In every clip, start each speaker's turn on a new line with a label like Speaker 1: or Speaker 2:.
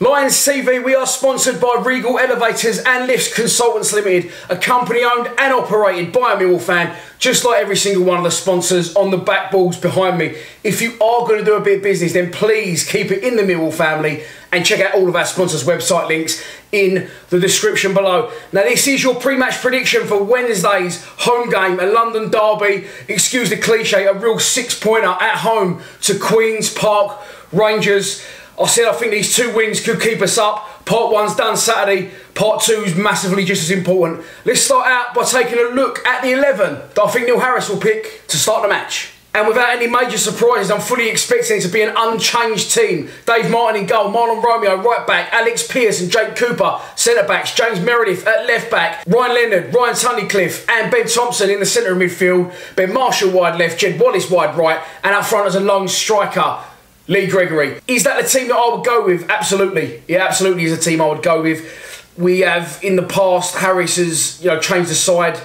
Speaker 1: Lions TV, we are sponsored by Regal Elevators and Lifts Consultants Limited, a company owned and operated by a Millwall fan, just like every single one of the sponsors on the back balls behind me. If you are going to do a bit of business, then please keep it in the Millwall family and check out all of our sponsors' website links in the description below. Now, this is your pre-match prediction for Wednesday's home game, a London derby, excuse the cliche, a real six-pointer at home to Queen's Park Rangers. I said I think these two wins could keep us up. Part one's done Saturday, part two's massively just as important. Let's start out by taking a look at the 11 that I think Neil Harris will pick to start the match. And without any major surprises, I'm fully expecting it to be an unchanged team. Dave Martin in goal, Marlon Romeo right back, Alex Pearce and Jake Cooper centre backs, James Meredith at left back, Ryan Leonard, Ryan Tunnicliffe and Ben Thompson in the centre of midfield, Ben Marshall wide left, Jed Wallace wide right, and up front as a lone striker, Lee Gregory. Is that the team that I would go with? Absolutely. Yeah, absolutely is a team I would go with. We have, in the past, Harris has changed the side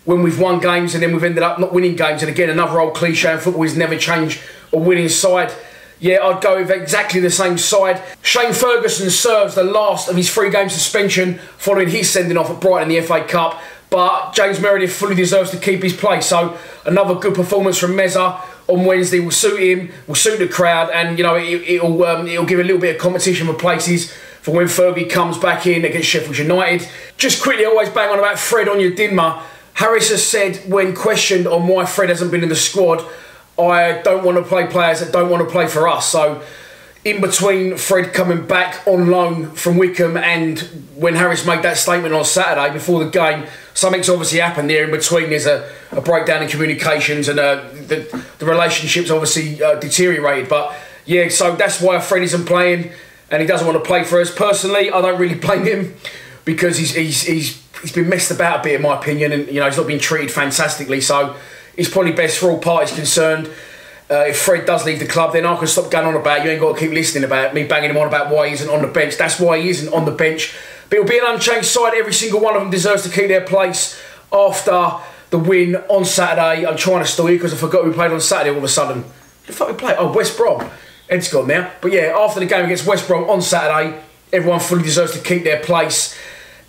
Speaker 1: when we've won games and then we've ended up not winning games. And again, another old cliche in football is never change a winning side. Yeah, I'd go with exactly the same side. Shane Ferguson serves the last of his 3-game suspension following his sending off at Brighton in the FA Cup. But James Meredith fully deserves to keep his place. So another good performance from Meza on Wednesday will suit him, will suit the crowd, and it'll give a little bit of competition for places for when Fergie comes back in against Sheffield United. Just quickly, always bang on about Fred Onyedinma. Harris has said when questioned on why Fred hasn't been in the squad, I don't want to play players that don't want to play for us. So in between Fred coming back on loan from Wickham and when Harris made that statement on Saturday before the game, something's obviously happened there in between. There's a breakdown in communications and the relationship's obviously deteriorated. But yeah, so that's why Fred isn't playing and he doesn't want to play for us. Personally, I don't really blame him because he's been messed about a bit in my opinion, and he's not been treated fantastically. So it's probably best for all parties concerned. If Fred does leave the club, then I can stop going on about it. You ain't got to keep listening about me banging him on about why he isn't on the bench. That's why he isn't on the bench. But it'll be an unchanged side. Every single one of them deserves to keep their place after the win on Saturday. I'm trying to stall you because I forgot we played on Saturday all of a sudden. The fuck we played? Oh, West Brom. Ed's gone now. But yeah, after the game against West Brom on Saturday, everyone fully deserves to keep their place.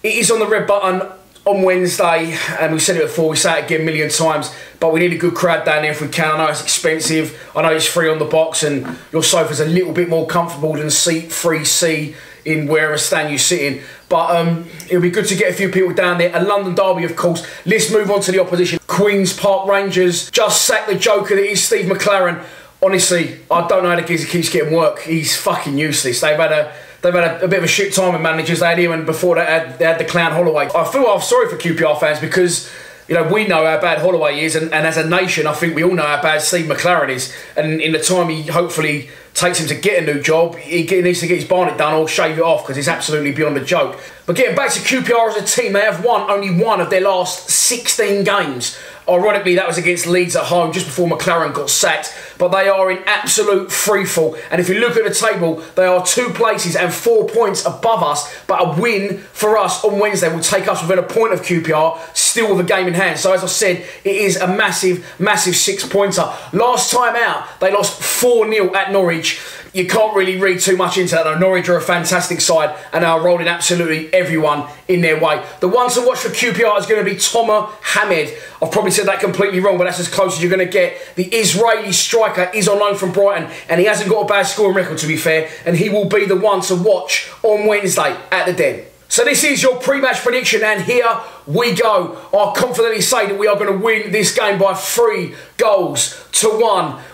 Speaker 1: It is on the red button on Wednesday, and we said it before, we say it again a million times, but we need a good crowd down there if we can. I know it's expensive, I know it's free on the box, and your sofa's a little bit more comfortable than seat 3C in wherever stand you sit in. But it'll be good to get a few people down there. A London derby, of course. Let's move on to the opposition. Queen's Park Rangers just sacked the joker that is Steve McLaren. Honestly, I don't know how the geezer keeps getting work. He's fucking useless. They've had a bit of a shit time with managers. They had him, and before that they had the clown Holloway. I feel sorry for QPR fans because we know how bad Holloway is, and as a nation, I think we all know how bad Steve McLaren is. And in the time he hopefully takes him to get a new job, he needs to get his barnet done or shave it off because it's absolutely beyond a joke. But getting back to QPR as a team, they have won only one of their last 16 games. Ironically, that was against Leeds at home just before McLaren got sacked. But they are in absolute freefall. And if you look at the table, they are 2 places and 4 points above us. But a win for us on Wednesday will take us within a point of QPR, still with a game in hand. So as I said, it is a massive, massive 6-pointer. Last time out, they lost 4-0 at Norwich. You can't really read too much into that though. Norwich are a fantastic side and they are rolling absolutely everyone in their way. The one to watch for QPR is going to be Tomer Hamed. I've probably said that completely wrong, but that's as close as you're going to get. The Israeli striker is on loan from Brighton and he hasn't got a bad scoring record, to be fair, and he will be the one to watch on Wednesday at the Den. So this is your pre-match prediction, and here we go. I confidently say that we are going to win this game by 3-1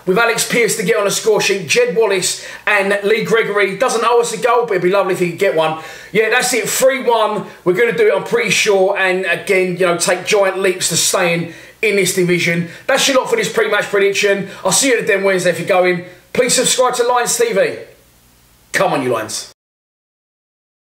Speaker 1: with Alex Pearce to get on the score sheet, Jed Wallace and Lee Gregory. Doesn't owe us a goal, but it'd be lovely if he could get one. Yeah, that's it, 3-1. We're going to do it, I'm pretty sure, and again, take giant leaps to staying in this division. That's your lot for this pre-match prediction. I'll see you at the Den Wednesday if you're going. Please subscribe to Lions TV. Come on, you Lions.